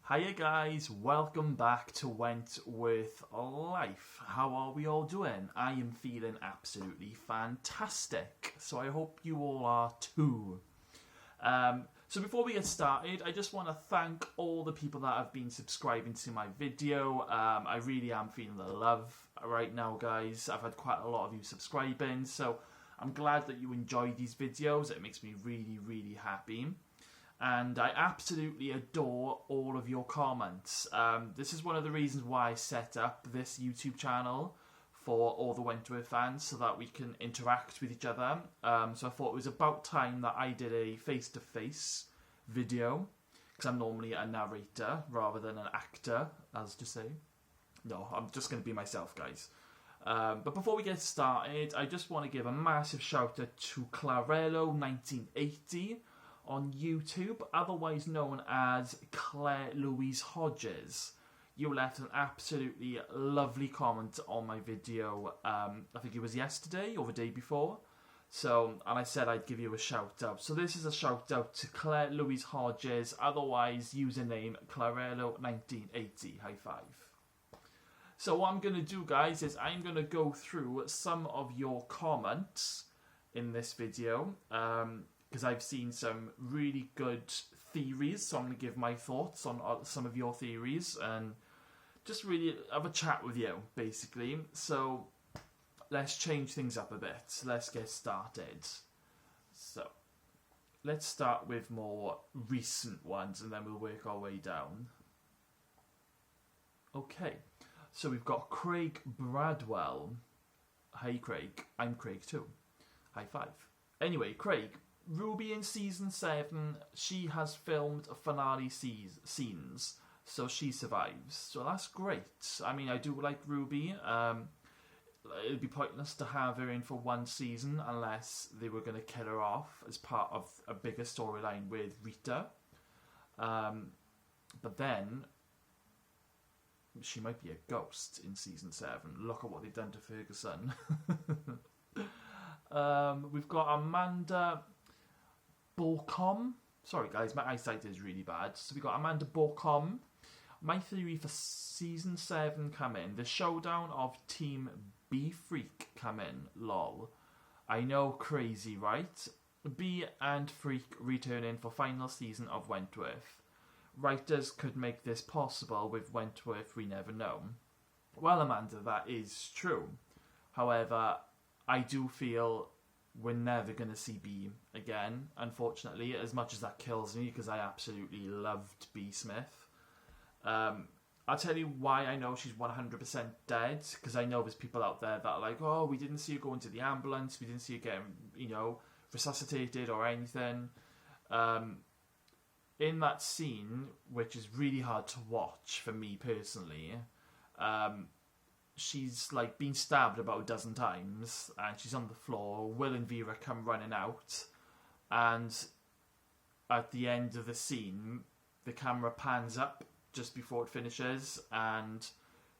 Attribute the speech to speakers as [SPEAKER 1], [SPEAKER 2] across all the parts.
[SPEAKER 1] Hiya guys, welcome back to Wentworth Life. How are we all doing? I am feeling absolutely fantastic, so I hope you all are too. So before we get started, I just want to thank all the people that have been subscribing to my video. I really am feeling the love right now, guys. I've had quite a lot of you subscribing, so I'm glad that you enjoy these videos. It makes me really, really happy. And I absolutely adore all of your comments. This is one of the reasons why I set up this YouTube channel for all the Wentworth fans, so that we can interact with each other. So I thought it was about time that I did a face-to-face video, because I'm normally a narrator rather than an actor, as to say. No, I'm just going to be myself, guys. But before we get started, I just want to give a massive shout out to Clarello1980 on YouTube, otherwise known as Claire Louise Hodges. You left an absolutely lovely comment on my video, I think it was yesterday or the day before. And I said I'd give you a shout out. So this is a shout out to Claire Louise Hodges, otherwise username Clarello1980. High five. So what I'm going to do, guys, is I'm going to go through some of your comments in this video, because I've seen some really good theories, so I'm going to give my thoughts on some of your theories and just really have a chat with you, basically. So let's change things up a bit. Let's get started. So let's start with more recent ones and then we'll work our way down. Okay, so we've got Craig Bradwell. Hey Craig, I'm Craig too. High five. Anyway, Craig, Ruby in season 7, she has filmed finale scenes, so she survives. So that's great. I mean, I do like Ruby. It'd be pointless to have her in for one season unless they were going to kill her off as part of a bigger storyline with Rita. But then she might be a ghost in season 7. Look at what they've done to Ferguson. We've got Amanda Borcom. Sorry guys, my eyesight is really bad. So we got Amanda Borcom. My theory for season 7 come in. The showdown of Team B Freak come in. Lol. I know, crazy, right? B and Freak returning for final season of Wentworth. Writers could make this possible. With Wentworth, we never know. Well, Amanda, that is true. However, I do feel we're never going to see B again, unfortunately, as much as that kills me, because I absolutely loved B Smith. I'll tell you why I know she's 100% dead, because I know there's people out there that are like, oh, we didn't see her go into the ambulance, we didn't see her getting, resuscitated or anything. In that scene, which is really hard to watch for me personally, she's like been stabbed about a dozen times and she's on the floor. Will and Vera come running out, and at the end of the scene the camera pans up just before it finishes and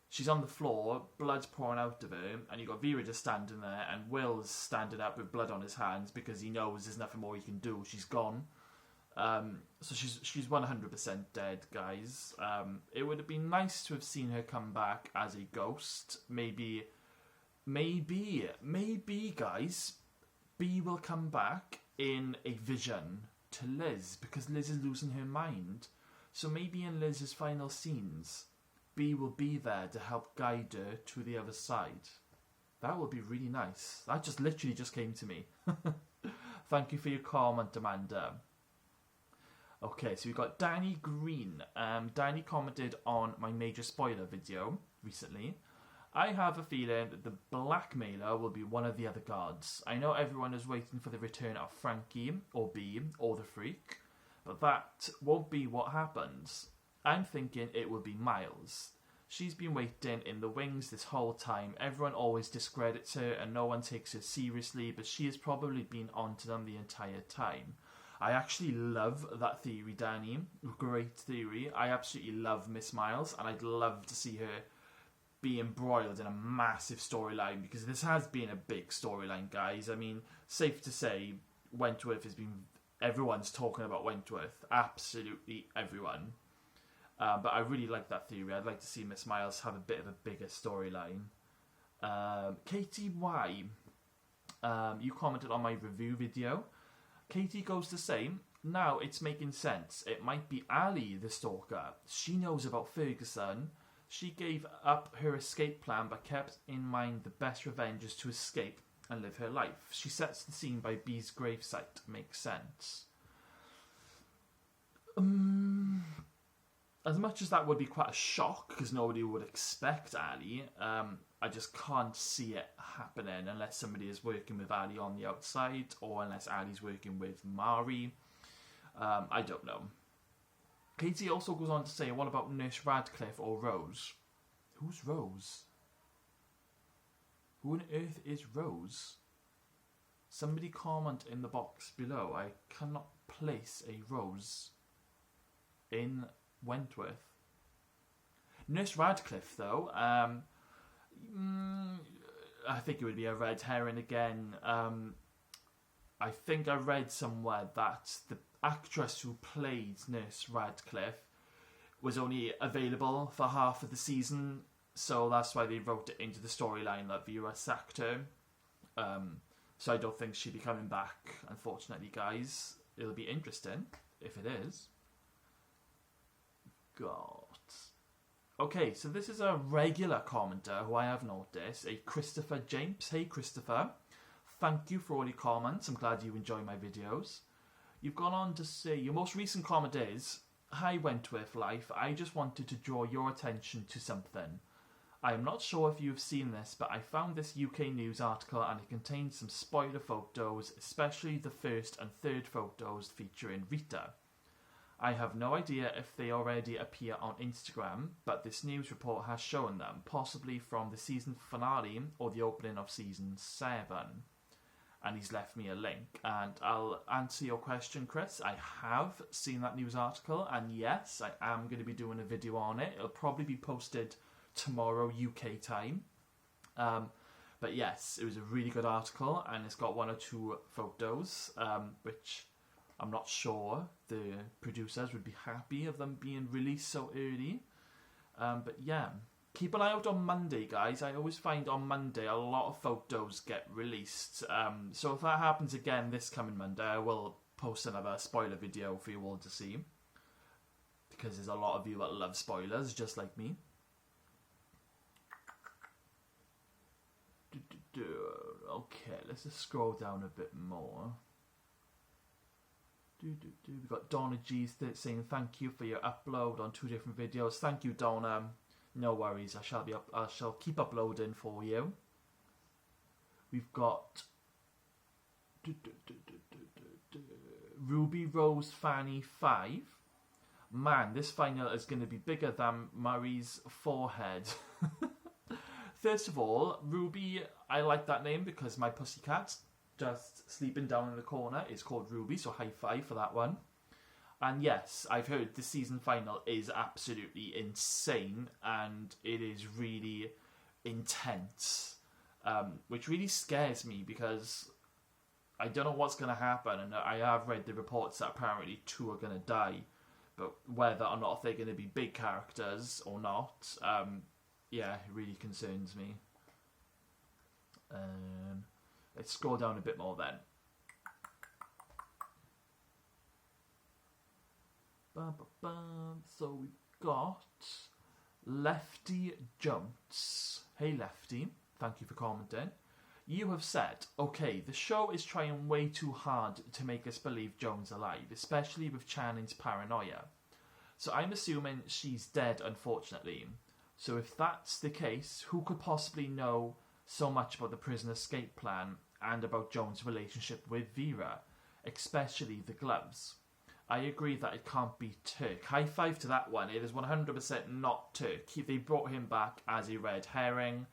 [SPEAKER 1] she's on the floor, blood's pouring out of her, and you've got Vera just standing there and Will's standing up with blood on his hands because he knows there's nothing more he can do. She's gone. So she's 100% dead, guys. It would have been nice to have seen her come back as a ghost. Maybe, guys, B will come back in a vision to Liz, because Liz is losing her mind. So maybe in Liz's final scenes, B will be there to help guide her to the other side. That would be really nice. That just literally just came to me. Thank you for your comment, Amanda. Okay, so we've got Danny Green. Danny commented on my major spoiler video recently. I have a feeling that the blackmailer will be one of the other guards. I know everyone is waiting for the return of Frankie, or B, or the Freak, but that won't be what happens. I'm thinking it will be Miles. She's been waiting in the wings this whole time. Everyone always discredits her and no one takes her seriously, but she has probably been onto them the entire time. I actually love that theory, Danny. Great theory. I absolutely love Miss Miles, and I'd love to see her be embroiled in a massive storyline, because this has been a big storyline, guys. I mean, safe to say, Wentworth has been... Everyone's talking about Wentworth. Absolutely everyone. But I really like that theory. I'd like to see Miss Miles have a bit of a bigger storyline. Katie Y, you commented on my review video. Katie goes to say, now it's making sense. It might be Ali, the stalker. She knows about Ferguson. She gave up her escape plan but kept in mind the best revenge is to escape and live her life. She sets the scene by B's gravesite. Makes sense. As much as that would be quite a shock, because nobody would expect Ali, I just can't see it happening unless somebody is working with Ali on the outside, or unless Ali's working with Mari. I don't know. Katie also goes on to say, what about Nurse Radcliffe or Rose? Who's Rose? Who on earth is Rose? Somebody comment in the box below. I cannot place a Rose in Wentworth. Nurse Radcliffe, though, I think it would be a red herring again. I think I read somewhere that the actress who played Nurse Radcliffe was only available for half of the season, so that's why they wrote it into the storyline that Viva sacked her. So I don't think she'll be coming back, unfortunately, guys. It'll be interesting if it is. Okay, so this is a regular commenter who I have noticed, a Christopher James. Hey Christopher, thank you for all your comments. I'm glad you enjoy my videos. You've gone on to say, your most recent comment is, hi Wentworth Life, I just wanted to draw your attention to something. I am not sure if you've seen this, but I found this UK news article and it contains some spoiler photos, especially the first and third photos featuring Rita. I have no idea if they already appear on Instagram, but this news report has shown them, possibly from the season finale or the opening of season 7. And he's left me a link. And I'll answer your question, Chris. I have seen that news article, and yes, I am going to be doing a video on it. It'll probably be posted tomorrow UK time. But yes, it was a really good article, and it's got 1 or 2 photos, which I'm not sure the producers would be happy of them being released so early. But yeah, keep an eye out on Monday, guys. I always find on Monday a lot of photos get released. So if that happens again this coming Monday, I will post another spoiler video for you all to see. Because there's a lot of you that love spoilers, just like me. Okay, let's just scroll down a bit more. We've got Donna G saying thank you for your upload on 2 different videos. Thank you, Donna. No worries, I shall keep uploading for you. We've got Ruby Rose Fanny 5. Man, this final is going to be bigger than Murray's forehead. First of all, Ruby, I like that name because my pussycat just sleeping down in the corner is called Ruby, so high five for that one. And yes, I've heard the season final is absolutely insane and it is really intense, which really scares me because I don't know what's going to happen, and I have read the reports that apparently 2 are going to die, but whether or not they're going to be big characters or not, yeah, it really concerns me. Let's scroll down a bit more then. So we've got Lefty Jones. Hey Lefty, thank you for commenting. You have said, okay, the show is trying way too hard to make us believe Joan's alive, especially with Channing's paranoia. So I'm assuming she's dead, unfortunately. So if that's the case, who could possibly know so much about the prison escape plan and about Joan's relationship with Vera, especially the gloves? I agree that it can't be Turk. High five to that one. It is 100% not Turk. They brought him back as a red herring.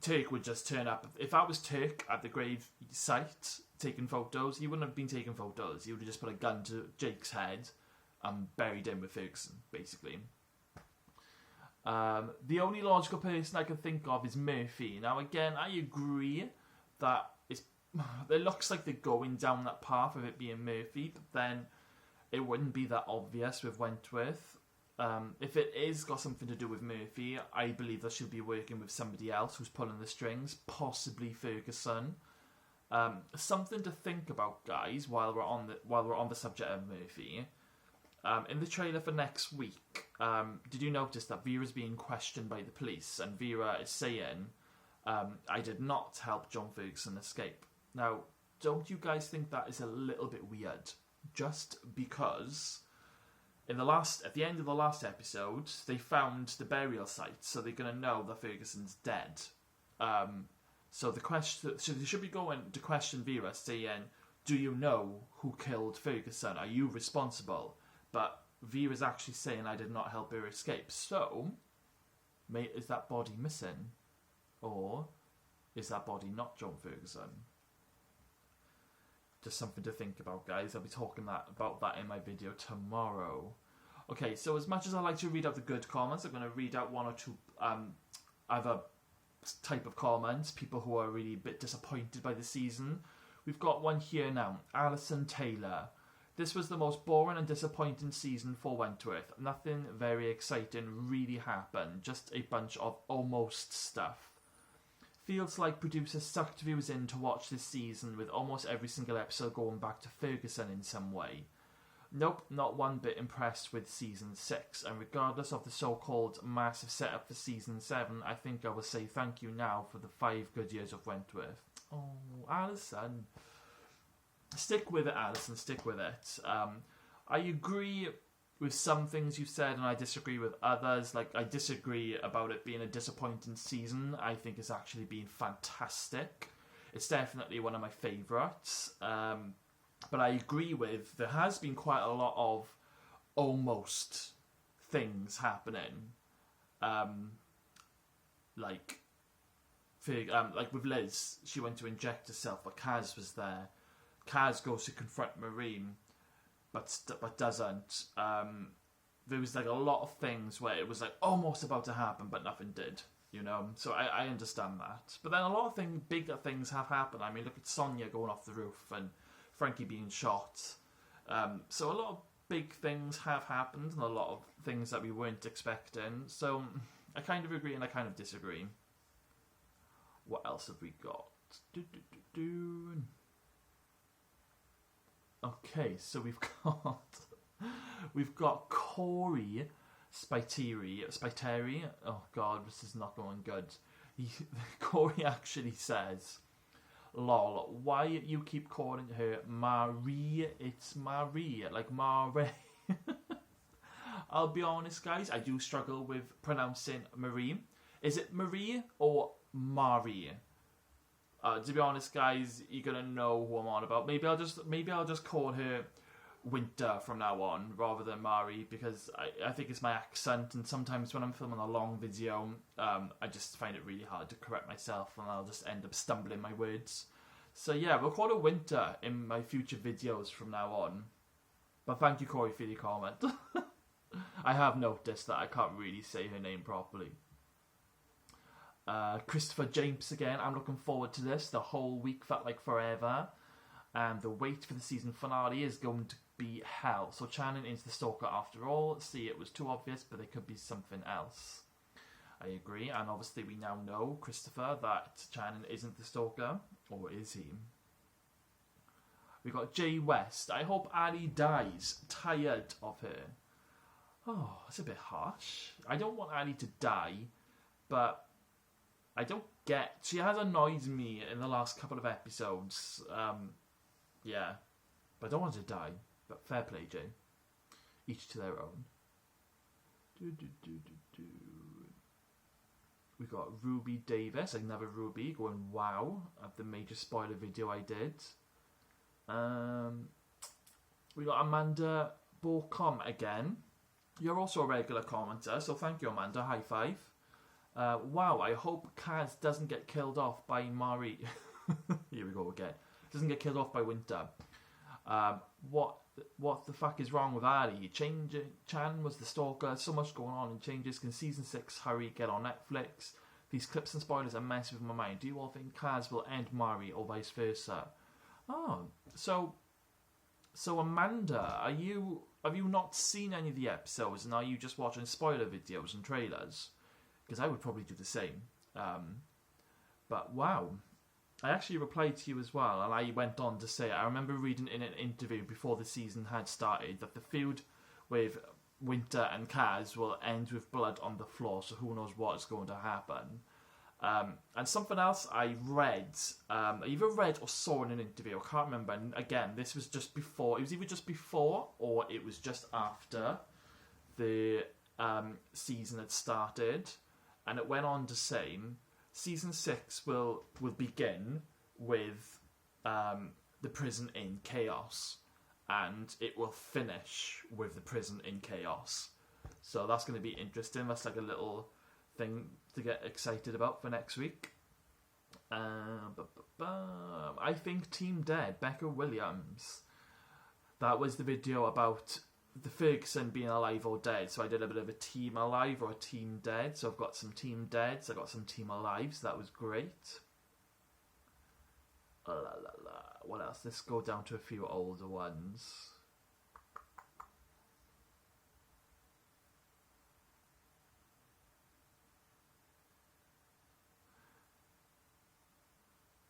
[SPEAKER 1] Turk would just turn up. If that was Turk at the grave site taking photos, he wouldn't have been taking photos. He would have just put a gun to Jake's head and buried him with Ferguson, basically. The only logical person I can think of is Murphy. Now, again, I agree that it looks like they're going down that path of it being Murphy, but then it wouldn't be that obvious with Wentworth. If it is got something to do with Murphy, I believe that she'll be working with somebody else who's pulling the strings, possibly Ferguson. Something to think about, guys, while we're on the subject of Murphy. In the trailer for next week, did you notice that Vera's being questioned by the police, and Vera is saying, I did not help John Ferguson escape. Now, don't you guys think that is a little bit weird? Just because at the end of the last episode, they found the burial site, so they're going to know that Ferguson's dead. So they should be going to question Vera, saying, do you know who killed Ferguson? Are you responsible? But Vera's actually saying, I did not help her escape. So, is that body missing? Or is that body not John Ferguson? Just something to think about, guys. I'll be talking about that in my video tomorrow. Okay, so as much as I like to read out the good comments, I'm going to read out one or two other type of comments. People who are really a bit disappointed by the season. We've got one here now. Allison Taylor. This was the most boring and disappointing season for Wentworth. Nothing very exciting really happened. Just a bunch of almost stuff. Feels like producers sucked viewers in to watch this season, with almost every single episode going back to Ferguson in some way. Nope, not one bit impressed with season 6, and regardless of the so-called massive setup for season 7, I think I will say thank you now for the 5 good years of Wentworth. Oh, Alison. Stick with it, Alison, stick with it. I agree with some things you've said, and I disagree with others. Like, I disagree about it being a disappointing season. I think it's actually been fantastic. It's definitely one of my favourites. But I agree with, there has been quite a lot of almost things happening. Like with Liz, she went to inject herself, but Kaz was there. Kaz goes to confront Marine, but doesn't. There was like a lot of things where it was like almost about to happen, but nothing did. You know, so I understand that. But then a lot of bigger things have happened. I mean, look at Sonya going off the roof and Frankie being shot. So a lot of big things have happened, and a lot of things that we weren't expecting. So I kind of agree and I kind of disagree. What else have we got? Okay, so we've got Corey Spiteri. Oh God, this is not going good. Corey actually says, "Lol, why you keep calling her Marie? It's Marie, like Marie." I'll be honest, guys, I do struggle with pronouncing Marie. Is it Marie or Marie? To be honest, guys, you're gonna know who I'm on about. Maybe I'll just call her Winter from now on rather than Mari, because I think it's my accent, and sometimes when I'm filming a long video, I just find it really hard to correct myself, and I'll just end up stumbling my words. So yeah, we'll call her Winter in my future videos from now on. But thank you, Corey, for your comment. I have noticed that I can't really say her name properly. Christopher James again. I'm looking forward to this. The whole week felt like forever, and the wait for the season finale is going to be hell. So Channing is the stalker after all. See, it was too obvious, but it could be something else. I agree, and obviously we now know, Christopher, that Channing isn't the stalker, or is he? We got Jay West. I hope Ali dies. Tired of her. Oh, that's a bit harsh. I don't want Ali to die, but I don't get... She has annoyed me in the last couple of episodes. Yeah. But I don't want her to die. But fair play, Jay. Each to their own. We got Ruby Davis, another Ruby, going wow at the major spoiler video I did. We got Amanda Borcom again. You're also a regular commenter, so thank you, Amanda. High five. Wow, I hope Kaz doesn't get killed off by Mari. Here we go again. Doesn't get killed off by Winter. What the fuck is wrong with Ali? Chan was the stalker. So much going on in Changes. Can season 6 hurry get on Netflix? These clips and spoilers are messing with my mind. Do you all think Kaz will end Mari or vice versa? Oh, so So Amanda, have you not seen any of the episodes, and are you just watching spoiler videos and trailers? Because I would probably do the same. But wow, I actually replied to you as well, and I went on to say, I remember reading in an interview before the season had started that the feud with Winter and Kaz will end with blood on the floor, so who knows what is going to happen. And something else I read, either read or saw in an interview, I can't remember, and again, this was just before, it was either just before or it was just after the season had started, and it went on to say, Season 6 will begin with the prison in chaos, and it will finish with the prison in chaos. So that's going to be interesting. That's like a little thing to get excited about for next week. I think Team Dead, Becca Williams. That was the video about the Ferguson being alive or dead. So I did a bit of a Team Alive or a Team Dead. So I've got some Team Deads, I got some Team Alives. That was great. What else? Let's go down to a few older ones.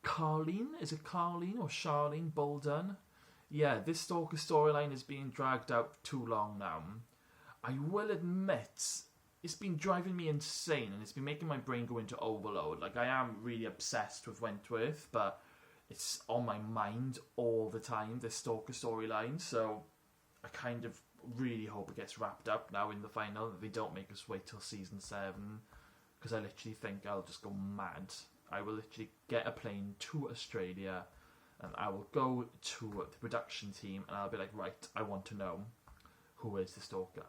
[SPEAKER 1] Carlene? Is it Carlene or Charlene Bolden? Yeah, this Stalker storyline is being dragged out too long now. I will admit, it's been driving me insane, and it's been making my brain go into overload. Like, I am really obsessed with Wentworth, but it's on my mind all the time, this Stalker storyline, so I kind of really hope it gets wrapped up now in the final, that they don't make us wait till season 7, because I literally think I'll just go mad. I will literally get a plane to Australia, and I will go to the production team, and I'll be like, right, I want to know who is the Stalker.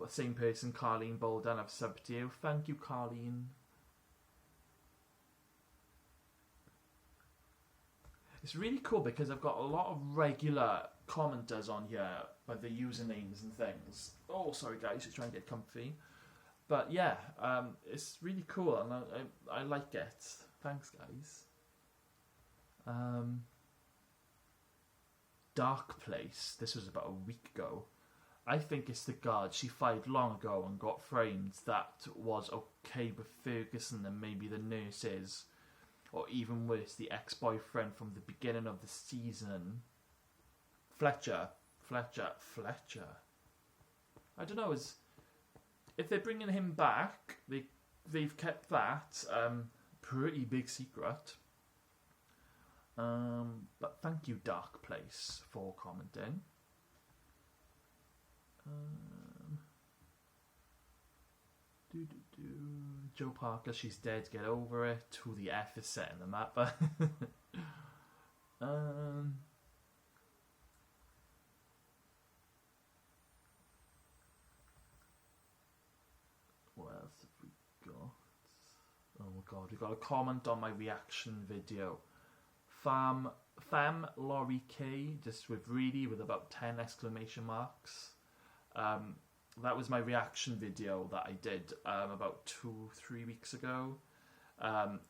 [SPEAKER 1] Same person, Charlene Bolden, I've subbed to you. Thank you, Charlene. It's really cool because I've got a lot of regular commenters on here with the usernames and things. Oh, sorry guys, just trying to get comfy. But yeah, it's really cool, and I like it. Thanks, guys. Dark Place. This was about a week ago. I think it's the guard she fired long ago and got framed that was okay with Ferguson and maybe the nurses, or even worse, the ex-boyfriend from the beginning of the season. Fletcher. I don't know, if they're bringing him back, they've kept that pretty big secret. But thank you, Dark Place, for commenting. Joe Parker, she's dead, get over it. Who the F is setting the map? What else have we got? Oh my god, we got a comment on my reaction video. Fam Laurie K, just with really with about 10 exclamation marks. That was my reaction video that I did about 2-3 weeks ago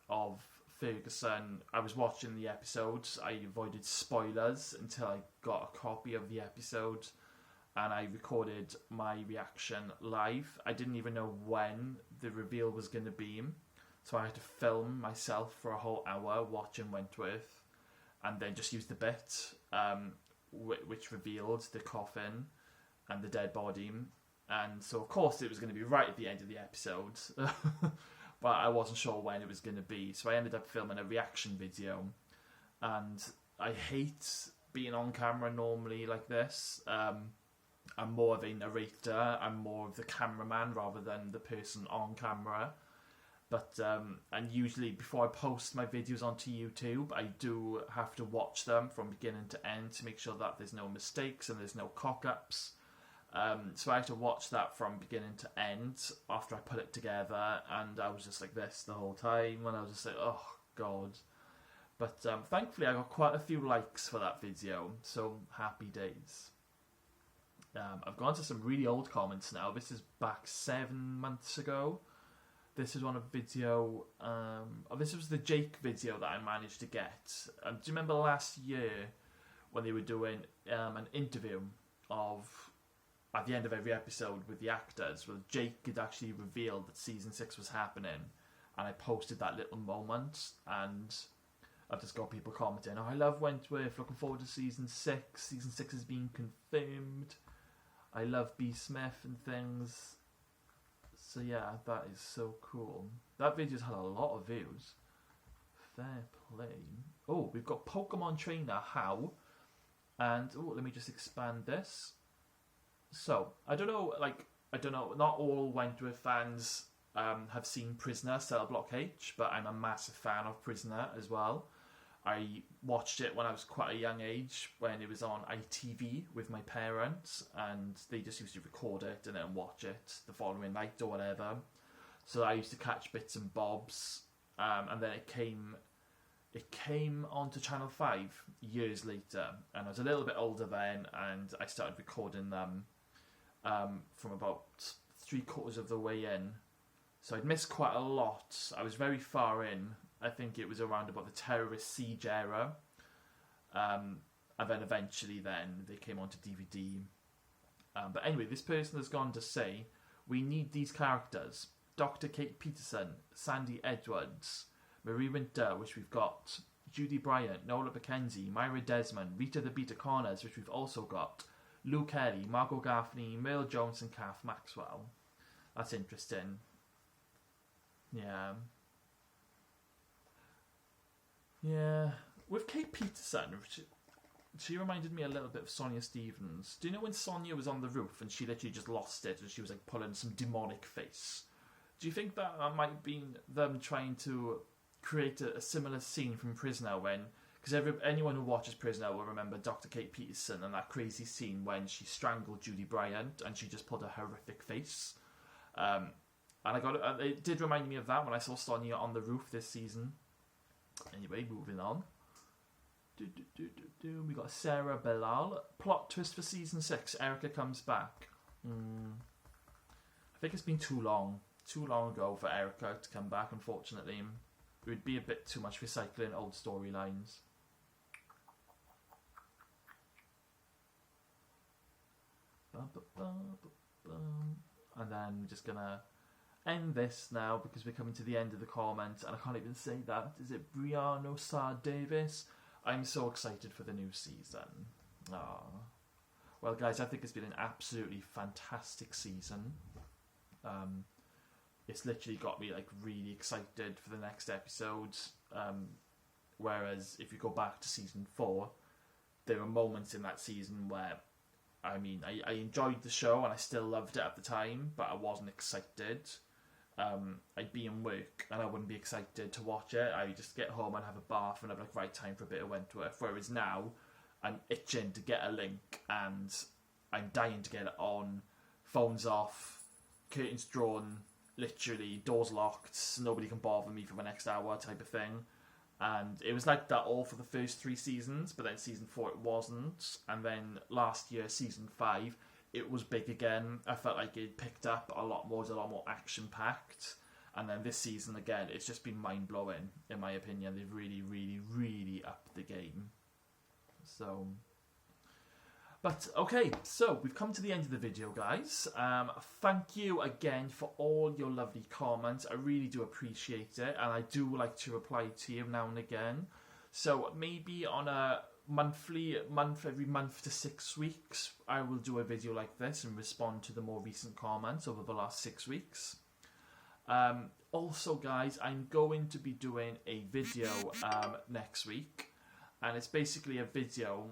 [SPEAKER 1] of Ferguson. I was watching the episodes. I avoided spoilers until I got a copy of the episode, and I recorded my reaction live. I didn't even know when the reveal was going to be, so I had to film myself for a whole hour watching Wentworth, and then just use the bit which revealed the coffin and the dead body. And so of course it was going to be right at the end of the episode, but I wasn't sure when it was going to be, so I ended up filming a reaction video. And I hate being on camera normally like this. I'm more of a narrator, I'm more of the cameraman rather than the person on camera. But and usually before I post my videos onto YouTube, I do have to watch them from beginning to end to make sure that there's no mistakes and there's no cock-ups. So I had to watch that from beginning to end after I put it together, and I was just like this the whole time, and I was just like, oh god. But thankfully I got quite a few likes for that video, so happy days. I've gone to some really old comments now. This is back 7 months ago. This is on a video. This was the Jake video that I managed to get. Do you remember last year when they were doing an interview of at the end of every episode with the actors? Well, Jake had actually revealed that season 6 was happening, and I posted that little moment, and I've just got people commenting, "Oh, I love Wentworth. Looking forward to season 6. Season 6 has been confirmed. I love B. Smith and things." So yeah, that is so cool. That video's had a lot of views. Fair play. Oh, we've got Pokemon Trainer How. And let me just expand this. So, I don't know, not all Wentworth fans have seen Prisoner, Cell Block H, but I'm a massive fan of Prisoner as well. I watched it when I was quite a young age, when it was on ITV with my parents, and they just used to record it and then watch it the following night or whatever. So I used to catch bits and bobs, and then it came onto Channel 5 years later, and I was a little bit older then, and I started recording them from about 3/4 of the way in. So I'd missed quite a lot. I was very far in. I think it was around about the terrorist siege era. And then eventually they came onto DVD. But anyway, this person has gone to say, "We need these characters. Dr. Kate Peterson, Sandy Edwards, Marie Winter, which we've got, Judy Bryant, Nola McKenzie, Myra Desmond, Rita the Beta Corners, which we've also got, Lou Kelly, Margot Gaffney, Merle Jones and Kath Maxwell." That's interesting. Yeah. Yeah. With Kate Peterson, she reminded me a little bit of Sonya Stephens. Do you know when Sonya was on the roof and she literally just lost it and she was like pulling some demonic face? Do you think that might have been them trying to create a similar scene from Prisoner when... Because anyone who watches Prisoner will remember Dr. Kate Peterson and that crazy scene when she strangled Judy Bryant and she just pulled a horrific face. And it did remind me of that when I saw Sonya on the roof this season. Anyway, moving on. We got Sarah Bilal. Plot twist for season 6. Erica comes back. I think it's been too long ago for Erica to come back, unfortunately. It would be a bit too much recycling old storylines. And then we're just gonna end this now because we're coming to the end of the comments, and I can't even say that. Is it Brianna Sar Davis? I'm so excited for the new season. Well, guys, I think it's been an absolutely fantastic season. It's literally got me like really excited for the next episodes. Whereas if you go back to season 4, there were moments in that season where, I mean, I enjoyed the show and I still loved it at the time, but I wasn't excited. I'd be in work and I wouldn't be excited to watch it. I'd just get home and have a bath and I'd be like, right, time for a bit of Wentworth. Whereas now, I'm itching to get a link and I'm dying to get it on. Phones off, curtains drawn, literally, doors locked, nobody can bother me for the next hour type of thing. And it was like that all for the first 3 seasons, but then season 4 it wasn't. And then last year, season 5, it was big again. I felt like it picked up a lot more, it was a lot more action-packed. And then this season, again, it's just been mind-blowing, in my opinion. They've really, really, really upped the game. So... But, okay, so we've come to the end of the video, guys. Thank you again for all your lovely comments. I really do appreciate it, and I do like to reply to you now and again. So maybe on a every month to 6 weeks, I will do a video like this and respond to the more recent comments over the last 6 weeks. Also, guys, I'm going to be doing a video next week, and it's basically a video...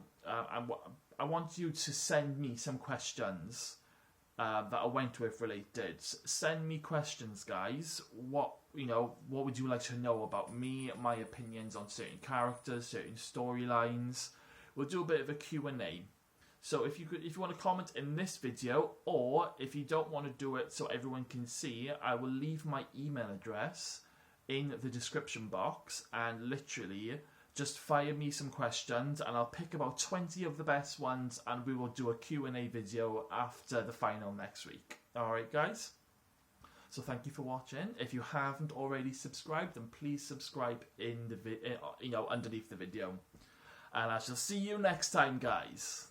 [SPEAKER 1] I want you to send me some questions that are Wentworth related. Send me questions, guys. What would you like to know about me, my opinions on certain characters, certain storylines? We'll do a bit of a Q&A. So if you want to comment in this video, or if you don't want to do it so everyone can see, I will leave my email address in the description box, and literally just fire me some questions and I'll pick about 20 of the best ones and we will do a Q&A video after the final next week. Alright, guys? So thank you for watching. If you haven't already subscribed, then please subscribe in the underneath the video. And I shall see you next time, guys.